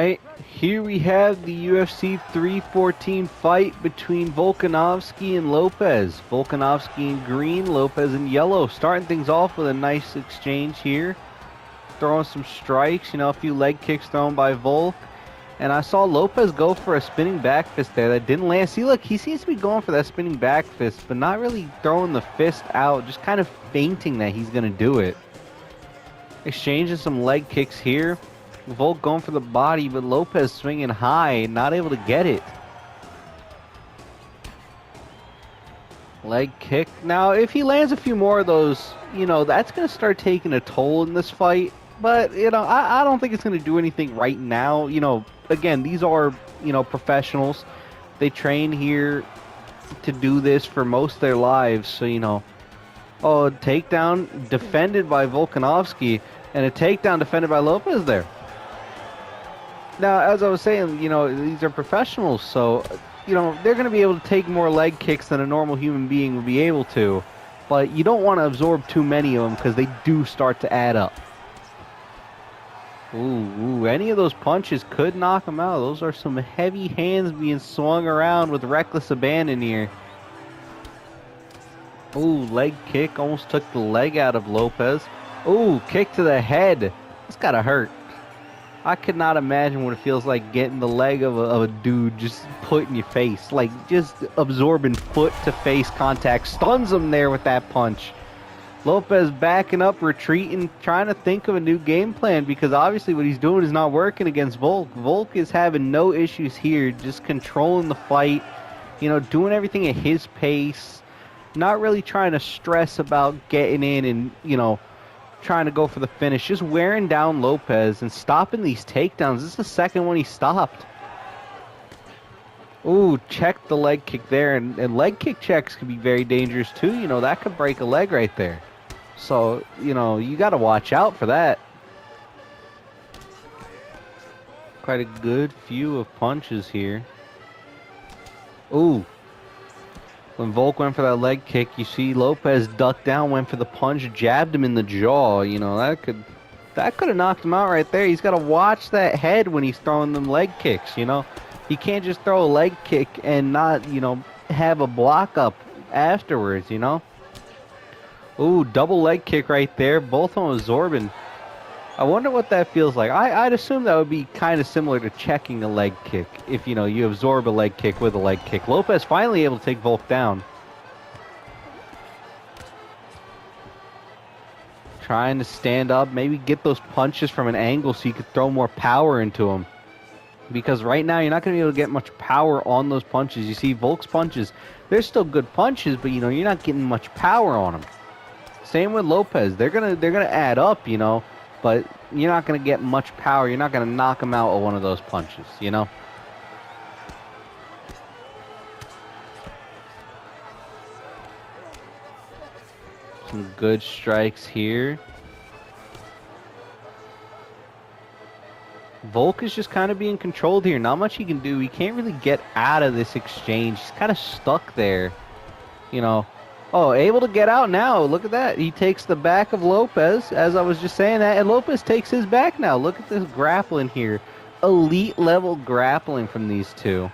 Alright, here we have the UFC 314 fight between Volkanovski and Lopes. Volkanovski in green, Lopes in yellow. Starting things off with a nice exchange here. Throwing some strikes, a few leg kicks thrown by Volk. And I saw Lopes go for a spinning back fist there that didn't land. See, look, he seems to be going for that spinning back fist, but not really throwing the fist out, just kind of feinting that he's going to do it. Exchanging some leg kicks here. Volk going for the body, but Lopes swinging high, not able to get it. Leg kick. Now, if he lands a few more of those, that's going to start taking a toll in this fight. But, I don't think it's going to do anything right now. Again, these are, professionals. They train here to do this for most of their lives. So, oh, takedown defended by Volkanovski and a takedown defended by Lopes there. Now, as I was saying, these are professionals, so, they're going to be able to take more leg kicks than a normal human being would be able to. But you don't want to absorb too many of them because they do start to add up. Ooh, any of those punches could knock him out. Those are some heavy hands being swung around with reckless abandon here. Ooh, leg kick. Almost took the leg out of Lopes. Ooh, kick to the head. It's got to hurt. I could not imagine what it feels like getting the leg of a dude just put in your face. Like, just absorbing foot-to-face contact. Stuns him there with that punch. Lopes backing up, retreating, trying to think of a new game plan because obviously what he's doing is not working against Volk. Volk is having no issues here, just controlling the fight, doing everything at his pace, not really trying to stress about getting in and, trying to go for the finish, just wearing down Lopes and stopping these takedowns. This is the second one he stopped. Ooh, check the leg kick there, and leg kick checks can be very dangerous too. That could break a leg right there. So, you got to watch out for that. Quite a good few of punches here. Ooh. When Volk went for that leg kick, you see Lopes ducked down, went for the punch, jabbed him in the jaw. That could have knocked him out right there. He's got to watch that head when he's throwing them leg kicks, He can't just throw a leg kick and not, have a block up afterwards, Ooh, double leg kick right there. Both of them absorbing. I wonder what that feels like. I'd assume that would be kind of similar to checking a leg kick. If, you absorb a leg kick with a leg kick. Lopes finally able to take Volk down. Trying to stand up. Maybe get those punches from an angle so you could throw more power into them. Because right now you're not going to be able to get much power on those punches. You see Volk's punches. They're still good punches, but, you're not getting much power on them. Same with Lopes. They're gonna add up, but you're not going to get much power. You're not going to knock him out with one of those punches, Some good strikes here. Volk is just kind of being controlled here. Not much he can do. He can't really get out of this exchange. He's kind of stuck there, Oh, able to get out now. Look at that. He takes the back of Lopes, as I was just saying that, and Lopes takes his back now. Look at this grappling here. Elite level grappling from these two.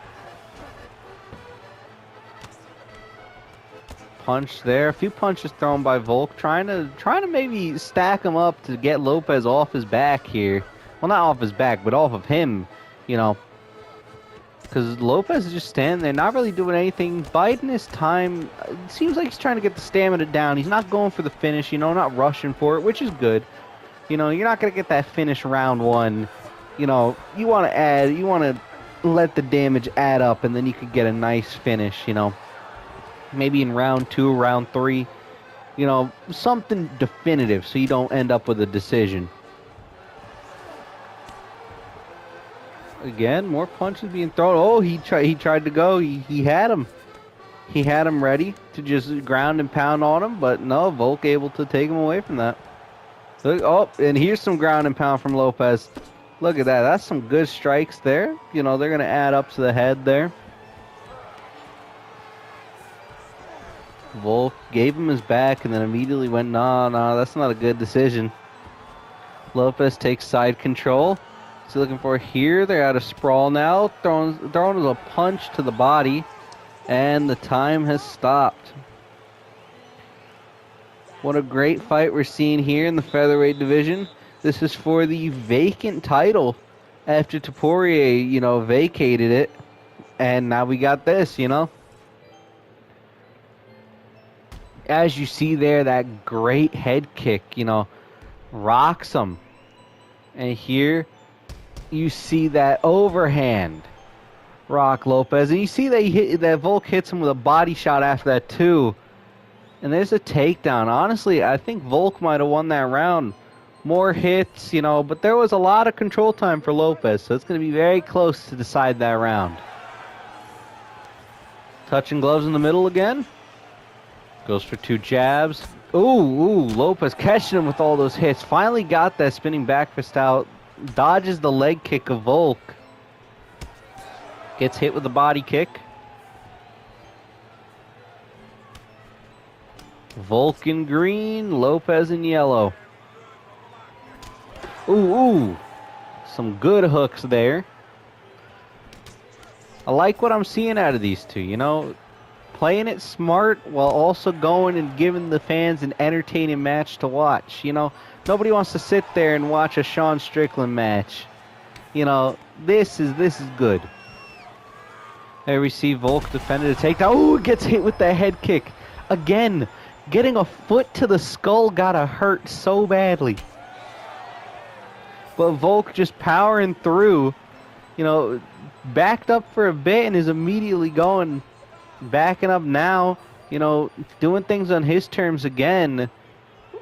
Punch there. A few punches thrown by Volk, trying to maybe stack him up to get Lopes off his back here. Well, not off his back, but off of him, Because Lopes is just standing there, not really doing anything, biding his time. It seems like he's trying to get the stamina down. He's not going for the finish, not rushing for it, which is good. You're not going to get that finish round one. You want to let the damage add up, and then you could get a nice finish, Maybe in round 2, round 3. Something definitive so you don't end up with a decision. Again, more punches being thrown. Oh, he tried to go. He had him. He had him ready to just ground and pound on him, but no, Volk able to take him away from that. Look, oh, and here's some ground and pound from Lopes. Look at that. That's some good strikes there. They're going to add up to the head there. Volk gave him his back and then immediately went, no, that's not a good decision. Lopes takes side control. What's he looking for here? They're out of sprawl now. Throwing a punch to the body. And the time has stopped. What a great fight we're seeing here in the featherweight division. This is for the vacant title after Topuria, vacated it. And now we got this, As you see there, that great head kick, rocks him. And here you see that overhand rock Lopes. And you see that Volk hits him with a body shot after that too. And there's a takedown. Honestly, I think Volk might have won that round. More hits, but there was a lot of control time for Lopes. So it's going to be very close to decide that round. Touching gloves in the middle again. Goes for 2 jabs. Ooh, Lopes catching him with all those hits. Finally got that spinning back fist out. Dodges the leg kick of Volk. Gets hit with the body kick. Volk in green, Lopes in yellow. Ooh. Some good hooks there. I like what I'm seeing out of these two, Playing it smart while also going and giving the fans an entertaining match to watch. Nobody wants to sit there and watch a Sean Strickland match. This is good. There we see Volk defended a takedown. Ooh, gets hit with that head kick. Again, getting a foot to the skull gotta hurt so badly. But Volk just powering through, backed up for a bit and is immediately backing up now, doing things on his terms again.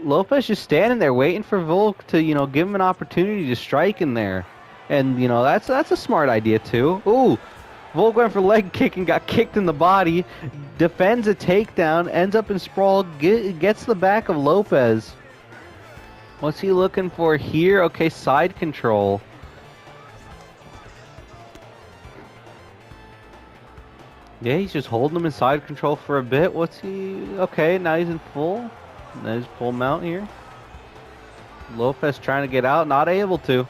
Lopes just standing there waiting for Volk to, give him an opportunity to strike in there. And, that's a smart idea too. Ooh, Volk went for leg kick and got kicked in the body. Defends a takedown, ends up in sprawl, gets the back of Lopes. What's he looking for here? Okay, side control. Yeah, he's just holding him in side control for a bit. Okay, now he's in full. Now he's full mount here. Lopes trying to get out, not able to.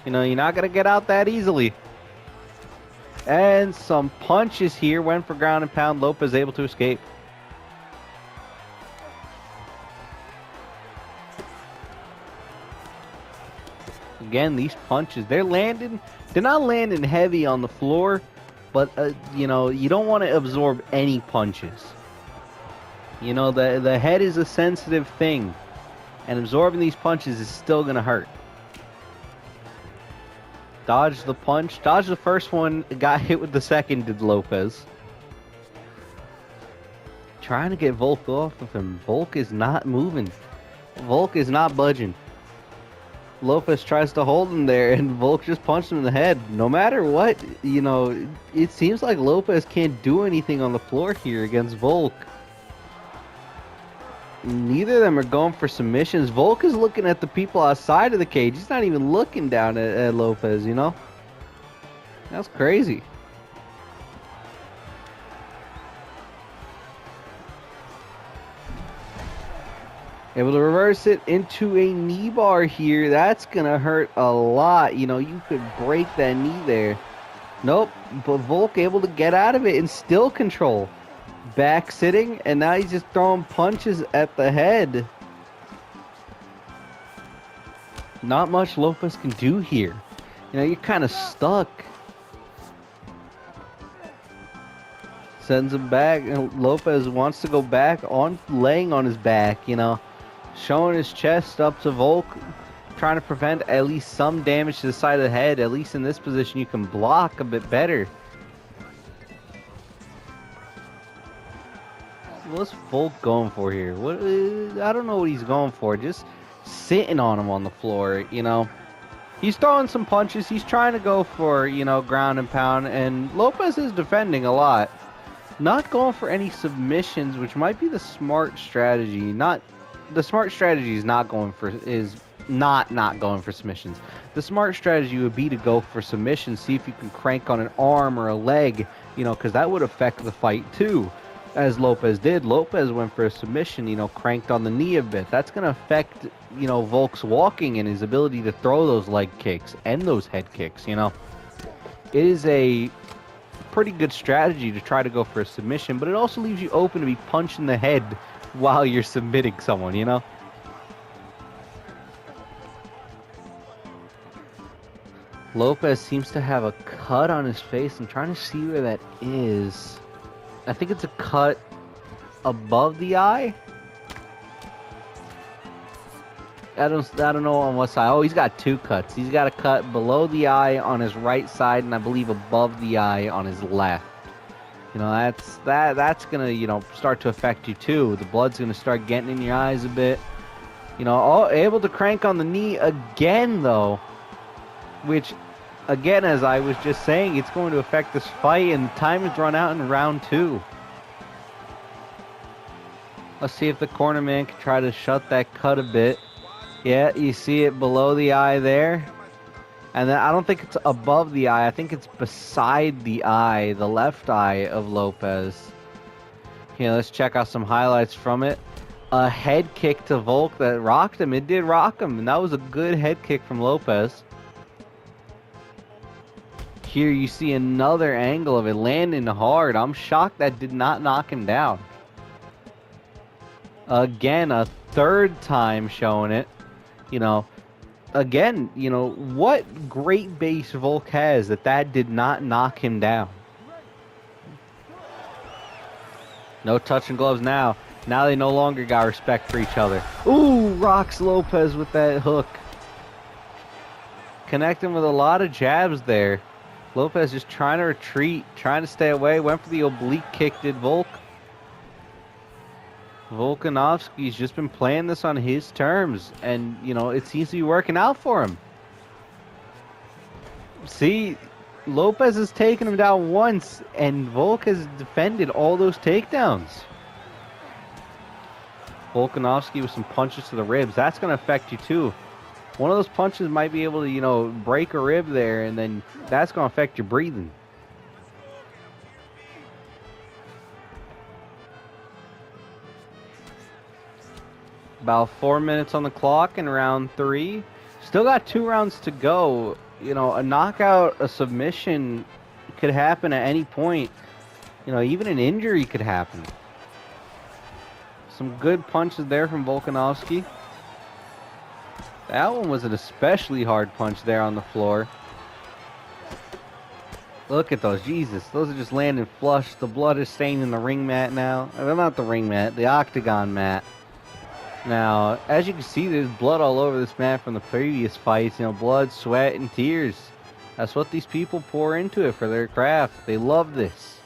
You're not going to get out that easily. And some punches here. Went for ground and pound. Lopes able to escape. Again, these punches, they're not landing heavy on the floor. But, you don't want to absorb any punches. The head is a sensitive thing. And absorbing these punches is still going to hurt. Dodged the punch. Dodged the first one. Got hit with the second, did Lopes. Trying to get Volk off of him. Volk is not moving. Volk is not budging. Lopes tries to hold him there, and Volk just punched him in the head. No matter what, it seems like Lopes can't do anything on the floor here against Volk. Neither of them are going for submissions. Volk is looking at the people outside of the cage. He's not even looking down at Lopes, That's crazy. Able to reverse it into a knee bar here. That's going to hurt a lot. You could break that knee there. Nope. But Volk able to get out of it and still control. Back sitting, and now he's just throwing punches at the head. Not much Lopes can do here. You're kind of stuck. Sends him back. Lopes wants to go back on, laying on his back, Showing his chest up to Volk, trying to prevent at least some damage to the side of the head. At least in this position, you can block a bit better. What's Volk going for here? I don't know what he's going for. Just sitting on him on the floor, He's throwing some punches. He's trying to go for, ground and pound. And Lopes is defending a lot. Not going for any submissions, which might be the smart strategy. The smart strategy is not going for submissions. The smart strategy would be to go for submissions, see if you can crank on an arm or a leg, because that would affect the fight too. as Lopes did. Lopes went for a submission, cranked on the knee a bit. That's going to affect, Volk's walking and his ability to throw those leg kicks and those head kicks, It is a pretty good strategy to try to go for a submission, but it also leaves you open to be punched in the head while you're submitting someone, Lopes seems to have a cut on his face. I'm trying to see where that is. I think it's a cut above the eye. I don't know on what side. Oh, he's got two cuts. He's got a cut below the eye on his right side, and I believe above the eye on his left. That's gonna start to affect you too. The blood's gonna start getting in your eyes a bit. Able to crank on the knee again though, which again, as I was just saying, it's going to affect this fight, and time has run out in round 2. Let's see if the corner man can try to shut that cut a bit. Yeah, you see it below the eye there. And then I don't think it's above the eye. I think it's beside the eye, the left eye of Lopes. Here, let's check out some highlights from it. A head kick to Volk that rocked him. It did rock him, and that was a good head kick from Lopes. Here you see another angle of it landing hard. I'm shocked that did not knock him down. Again, a third time showing it. Again, what great base Volk has that did not knock him down. No touching gloves now. Now they no longer got respect for each other. Ooh, rocks Lopes with that hook. Connecting with a lot of jabs there. Lopes just trying to retreat, trying to stay away. Went for the oblique kick, did Volk. Volkanovski's just been playing this on his terms, and, it seems to be working out for him. See, Lopes has taken him down once, and Volk has defended all those takedowns. Volkanovski with some punches to the ribs. That's going to affect you, too. One of those punches might be able to, break a rib there, and then that's going to affect your breathing. About 4 minutes on the clock in round 3. Still got 2 rounds to go. A knockout, a submission could happen at any point. Even an injury could happen. Some good punches there from Volkanovski. That one was an especially hard punch there on the floor. Look at those. Jesus, those are just landing flush. The blood is staining the ring mat now. Well, not the ring mat, the octagon mat. Now, as you can see, there's blood all over this mat from the previous fights. Blood, sweat, and tears. That's what these people pour into it for their craft. They love this.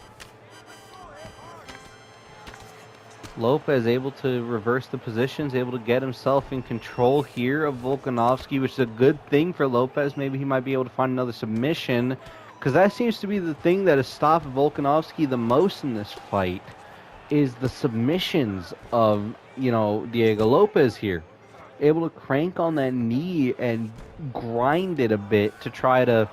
Lopes able to reverse the positions, able to get himself in control here of Volkanovski, which is a good thing for Lopes. Maybe he might be able to find another submission, because that seems to be the thing that has stopped Volkanovski the most in this fight, is the submissions of, Diego Lopes here. Able to crank on that knee and grind it a bit to try to,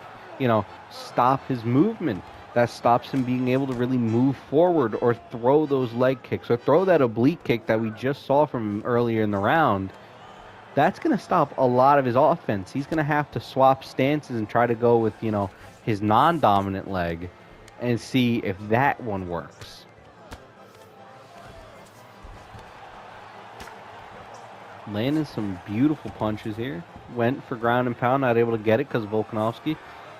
stop his movement. That stops him being able to really move forward or throw those leg kicks or throw that oblique kick that we just saw from him earlier in the round. That's going to stop a lot of his offense. He's going to have to swap stances and try to go with, his non-dominant leg and see if that one works. Landing some beautiful punches here. Went for ground and pound, not able to get it because of Volkanovski.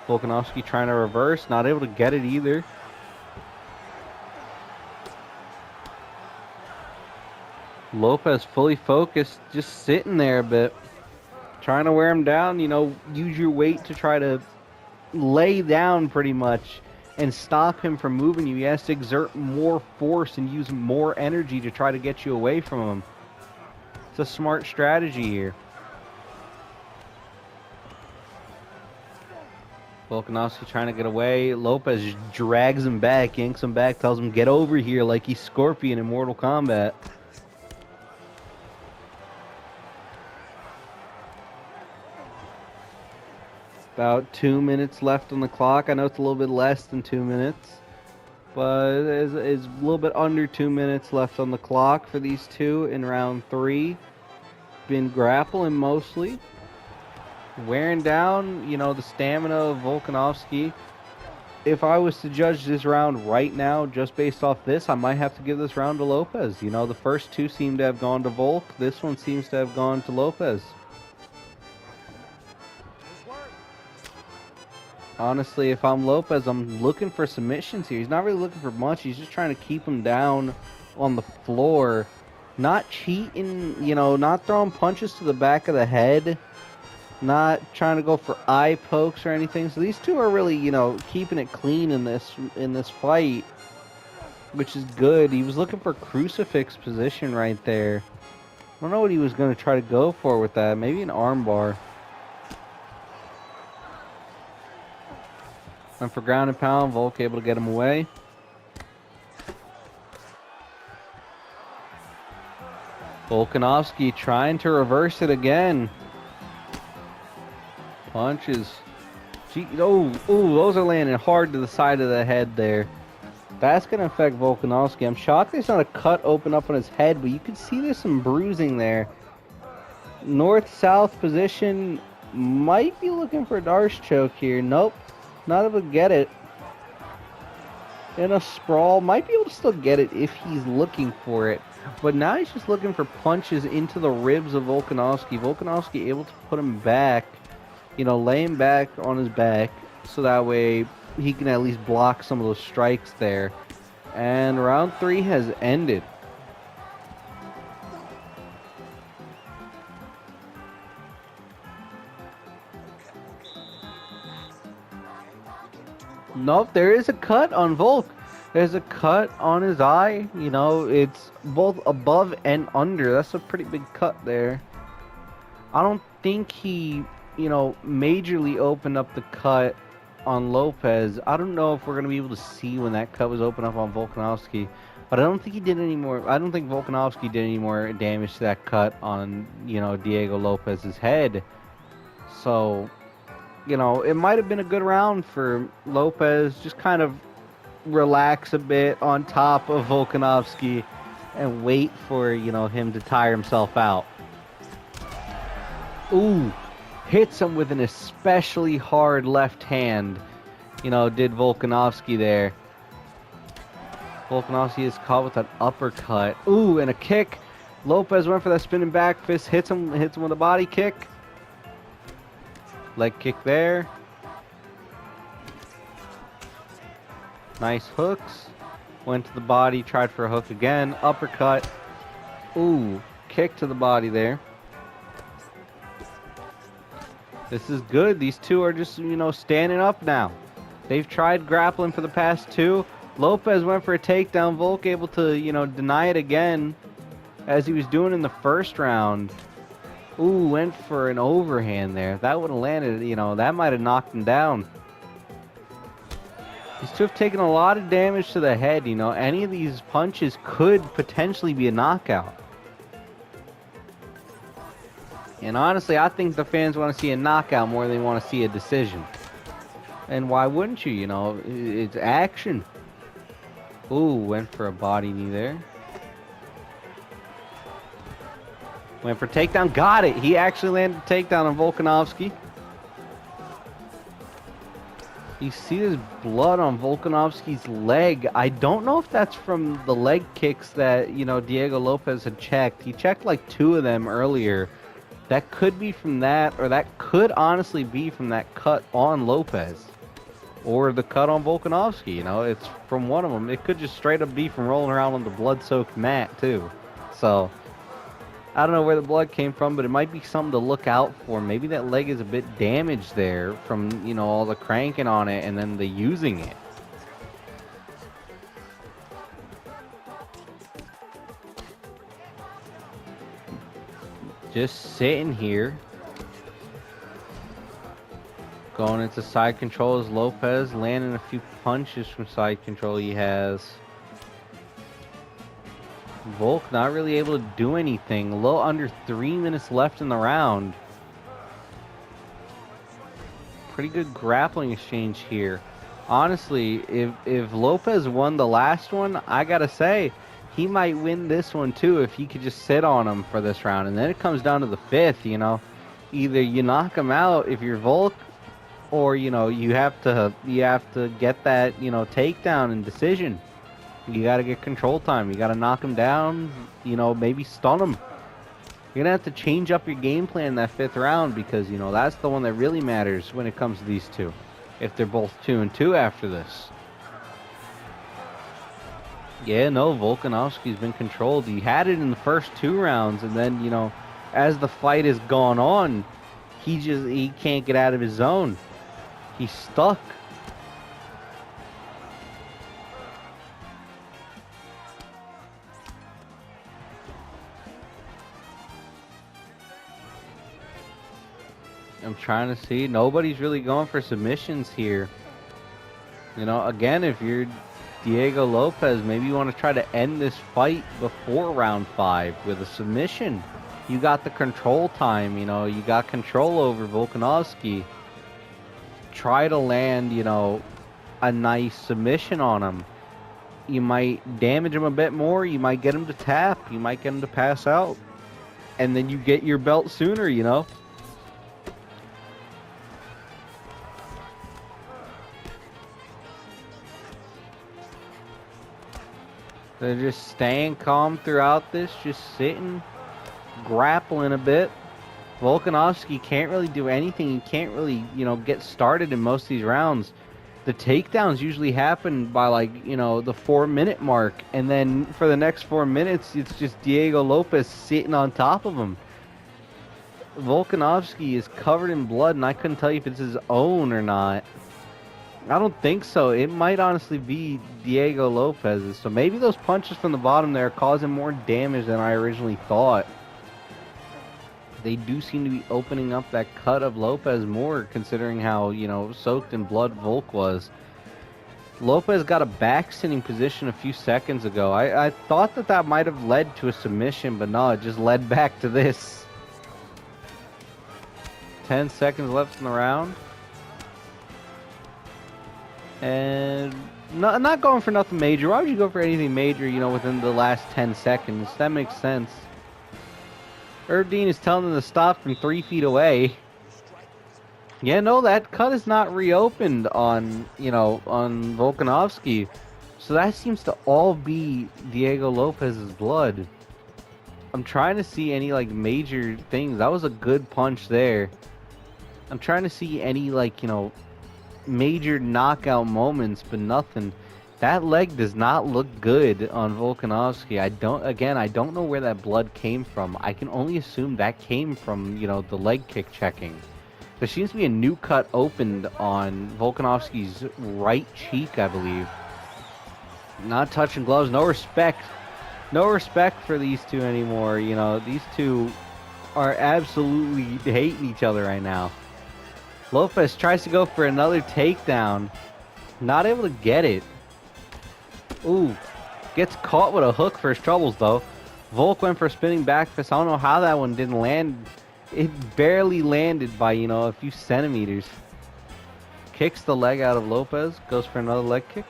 Volkanovski trying to reverse, not able to get it either. Lopes fully focused, just sitting there a bit. Trying to wear him down, use your weight to try to lay down pretty much and stop him from moving you. He has to exert more force and use more energy to try to get you away from him. It's a smart strategy here. Volkanovski trying to get away. Lopes just drags him back, yanks him back, tells him get over here like he's Scorpion in Mortal Kombat. About 2 minutes left on the clock. I know it's a little bit less than 2 minutes. But it's a little bit under 2 minutes left on the clock for these two in round 3. Been grappling mostly. Wearing down, the stamina of Volkanovski. If I was to judge this round right now, just based off this, I might have to give this round to Lopes. The first two seem to have gone to Volk. This one seems to have gone to Lopes. Honestly, if I'm Lopes, I'm looking for submissions here. He's not really looking for much. He's just trying to keep him down on the floor. Not cheating, not throwing punches to the back of the head. Not trying to go for eye pokes or anything. So these two are really, keeping it clean in this fight, which is good. He was looking for crucifix position right there. I don't know what he was going to try to go for with that. Maybe an armbar. And for ground and pound, Volk able to get him away. Volkanovski trying to reverse it again. Punches. Those are landing hard to the side of the head there. That's going to affect Volkanovski. I'm shocked there's not a cut open up on his head, but you can see there's some bruising there. North-south position. Might be looking for a Darce choke here. Nope. Not able to get it. In a sprawl. Might be able to still get it if he's looking for it. But now he's just looking for punches into the ribs of Volkanovski. Volkanovski able to put him back. Lay him back on his back. So that way he can at least block some of those strikes there. And round 3 has ended. Nope, there is a cut on Volk. There's a cut on his eye. It's both above and under. That's a pretty big cut there. I don't think he, majorly opened up the cut on Lopes. I don't know if we're going to be able to see when that cut was opened up on Volkanovski. But I don't think he did any more. I don't think Volkanovski did any more damage to that cut on, Diego Lopes's head. So, it might have been a good round for Lopes. Just kind of relax a bit on top of Volkanovski and wait for, him to tire himself out. Ooh, hits him with an especially hard left hand, did Volkanovski there. Volkanovski is caught with an uppercut. Ooh, and a kick. Lopes went for that spinning back fist, hits him with a body kick. Leg kick there. Nice hooks. Went to the body, tried for a hook again. Uppercut. Ooh, kick to the body there. This is good. These two are just, standing up now. They've tried grappling for the past two. Lopes went for a takedown. Volk able to, deny it again, as he was doing in the first round. Ooh, went for an overhand there. That would have landed, that might have knocked him down. These two have taken a lot of damage to the head, Any of these punches could potentially be a knockout. And honestly, I think the fans want to see a knockout more than they want to see a decision. And why wouldn't you, It's action. Ooh, went for a body knee there. Went for takedown. Got it. He actually landed a takedown on Volkanovski. You see this blood on Volkanovski's leg. I don't know if that's from the leg kicks that, Diego Lopes had checked. He checked like 2 of them earlier. That could be from that, or that could honestly be from that cut on Lopes. Or the cut on Volkanovski, It's from one of them. It could just straight up be from rolling around on the blood-soaked mat, too. So, I don't know where the blood came from, but it might be something to look out for. Maybe that leg is a bit damaged there from, all the cranking on it and then the using it. Just sitting here. Going into side control is Lopes, landing a few punches from side control he has. Volk not really able to do anything. A little under 3 minutes left in the round. Pretty good grappling exchange here. Honestly, if Lopez won the last one, I gotta say, he might win this one too if he could just sit on him for this round. And then it comes down to the fifth, you know. Either you knock him out if you're Volk, or you have to get that, takedown and decision. You gotta get control time. You gotta knock him down, maybe stun him. You're gonna have to change up your game plan in that fifth round because, that's the one that really matters when it comes to these two. If they're both 2-2 after this. Yeah, no, Volkanovski's been controlled. He had it in the first 2 rounds, and then, as the fight has gone on, he can't get out of his zone. He's stuck. I'm trying to see. Nobody's really going for submissions here. Again, if you're Diego Lopes, maybe you want to try to end this fight before round 5 with a submission. You got the control time, you got control over Volkanovski. Try to land, a nice submission on him. You might damage him a bit more. You might get him to tap. You might get him to pass out. And then you get your belt sooner, They're just staying calm throughout this, just sitting, grappling a bit. Volkanovski can't really do anything. He can't really, get started in most of these rounds. The takedowns usually happen by the 4-minute mark. And then for the next 4 minutes, it's just Diego Lopes sitting on top of him. Volkanovski is covered in blood, and I couldn't tell you if it's his own or not. I don't think so. It might honestly be Diego Lopes's. So maybe those punches from the bottom there are causing more damage than I originally thought. They do seem to be opening up that cut of Lopes more, considering how, soaked in blood Volk was. Lopes got a back sitting position a few seconds ago. I thought that might have led to a submission, but no, it just led back to this. 10 seconds left in the round. And not going for nothing major. Why would you go for anything major, within the last 10 seconds? That makes sense. Herb Dean is telling them to stop from 3 feet away. Yeah, no, that cut is not reopened on Volkanovski. So that seems to all be Diego Lopes's blood. I'm trying to see any, major things. That was a good punch there. I'm trying to see any, major knockout moments, but nothing. That leg does not look good on Volkanovski. I don't know where that blood came from. I can only assume that came from, the leg kick checking. There seems to be a new cut opened on Volkanovski's right cheek, I believe. Not touching gloves, no respect. No respect for these two anymore. These two are absolutely hating each other right now. Lopes tries to go for another takedown. Not able to get it. Ooh. Gets caught with a hook for his troubles, though. Volk went for a spinning back fist. I don't know how that one didn't land. It barely landed by, a few centimeters. Kicks the leg out of Lopes. Goes for another leg kick.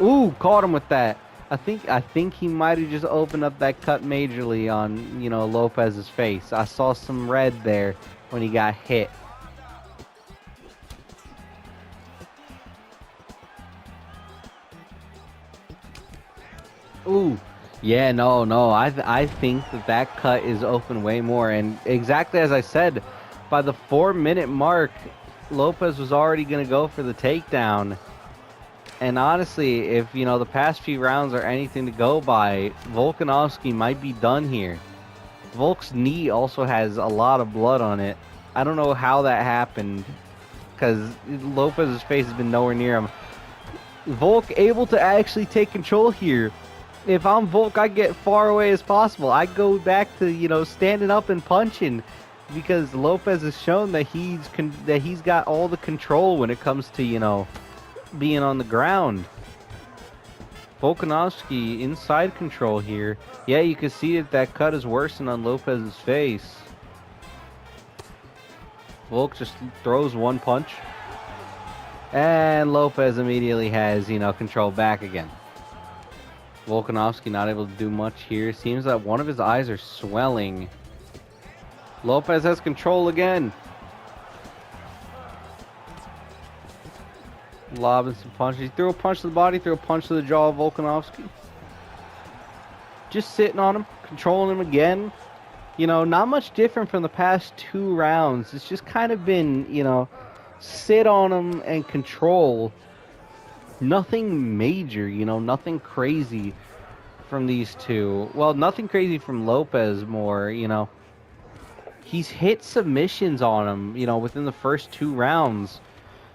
Ooh, caught him with that. I think he might have just opened up that cut majorly on, Lopes's face. I saw some red there when he got hit. Ooh. Yeah, no. I think that cut is open way more. And exactly as I said, by the 4-minute mark, Lopes was already going to go for the takedown. And honestly, if, the past few rounds are anything to go by, Volkanovski might be done here. Volk's knee also has a lot of blood on it. I don't know how that happened, because Lopes's face has been nowhere near him. Volk able to actually take control here. If I'm Volk, I get far away as possible. I go back to, standing up and punching, because Lopes has shown that he's got all the control when it comes to, being on the ground. Volkanovski inside control here. Yeah, you can see that cut is worsened on Lopes's face. Volk just throws one punch. And Lopes immediately has, control back again. Volkanovski not able to do much here. Seems that one of his eyes are swelling. Lopes has control again. Lobbing some punches. He threw a punch to the body, threw a punch to the jaw of Volkanovski. Just sitting on him, controlling him again. Not much different from the past 2 rounds. It's just kind of been, sit on him and control. Nothing major, nothing crazy from these two. Well, nothing crazy from Lopes more, He's hit submissions on him, within the first 2 rounds.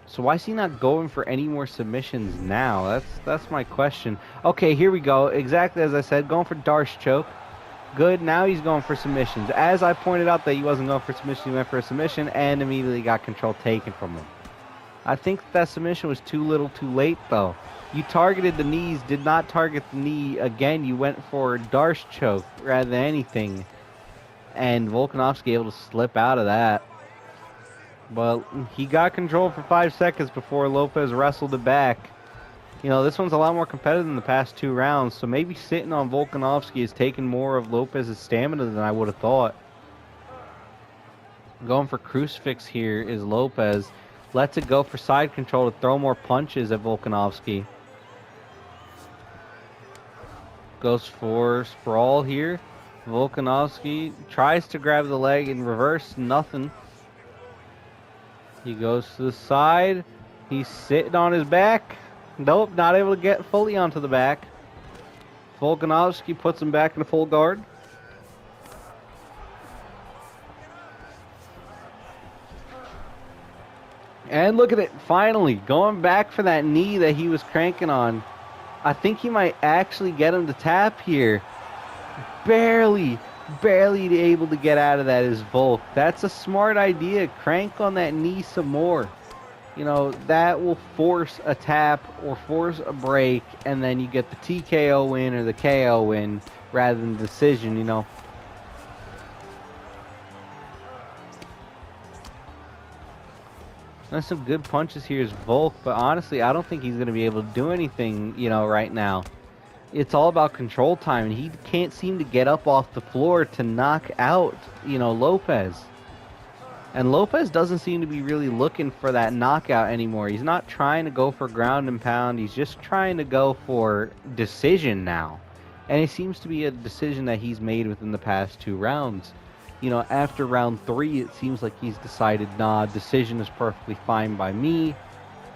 So why is he not going for any more submissions now? That's my question. Okay, here we go. Exactly as I said, going for Darce choke. Good. Now he's going for submissions. As I pointed out that he wasn't going for submission, he went for a submission and immediately got control taken from him. I think that submission was too little too late, though. You targeted the knees, did not target the knee. Again, you went for Darce choke rather than anything. And Volkanovski able to slip out of that. But he got control for 5 seconds before Lopes wrestled it back. This one's a lot more competitive than the past 2 rounds, so maybe sitting on Volkanovski is taking more of Lopes' stamina than I would have thought. Going for crucifix here is Lopes. Lets it go for side control to throw more punches at Volkanovski. Goes for sprawl here. Volkanovski tries to grab the leg in reverse, nothing. He goes to the side. He's sitting on his back. Nope, not able to get fully onto the back. Volkanovski puts him back in a full guard. And look at it, finally, going back for that knee that he was cranking on. I think he might actually get him to tap here. Barely able to get out of that is Volk. That's a smart idea. Crank on that knee some more. That will force a tap or force a break, and then you get the TKO win or the KO win rather than decision, There's some good punches here is Volk, but honestly, I don't think he's going to be able to do anything, right now. It's all about control time, and he can't seem to get up off the floor to knock out, Lopes. And Lopes doesn't seem to be really looking for that knockout anymore. He's not trying to go for ground and pound. He's just trying to go for decision now. And it seems to be a decision that he's made within the past 2 rounds. After round 3, it seems like he's decided, nah, decision is perfectly fine by me.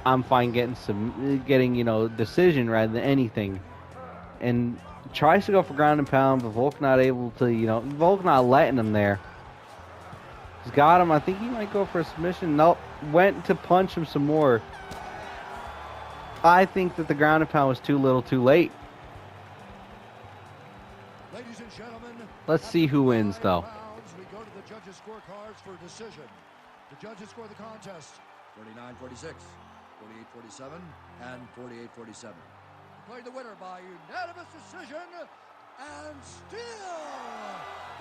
I'm fine getting decision rather than anything. And tries to go for ground and pound, but Volk not able to, Volk not letting him there. He's got him. I think he might go for a submission. Nope. Went to punch him some more. I think that the ground and pound was too little too late. Ladies and gentlemen, let's see who wins, though. We go to the judges' scorecards for decision. The judges score the contest 49-46, 48-47, and 48-47. Declared the winner by unanimous decision, and still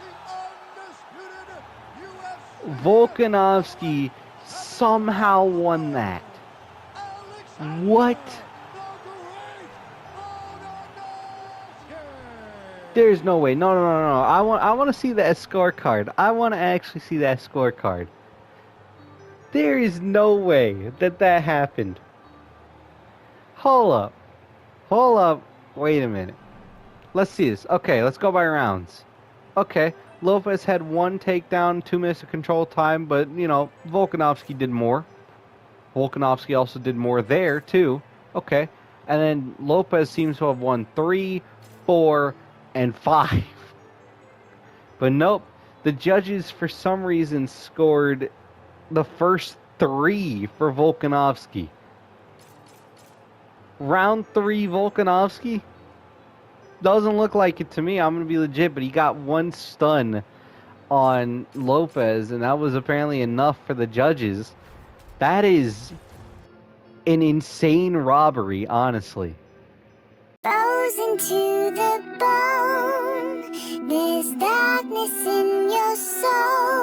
the undisputed UFC. Volkanovski somehow won that. What? There's no way. No. I want to see that scorecard. I want to actually see that scorecard. There is no way that happened. Hold up. Wait a minute. Let's see this. Okay, let's go by rounds. Okay, Lopes had 1 takedown, 2 minutes of control time, but, Volkanovski did more. Volkanovski also did more there, too. Okay, and then Lopes seems to have won 3, 4, and 5. But nope, the judges, for some reason, scored the first 3 for Volkanovski. Round 3 Volkanovski? Doesn't look like it to me. I'm going to be legit, but he got 1 stun on Lopes, and that was apparently enough for the judges. That is an insane robbery, honestly. Bows into the bone. There's darkness in your soul.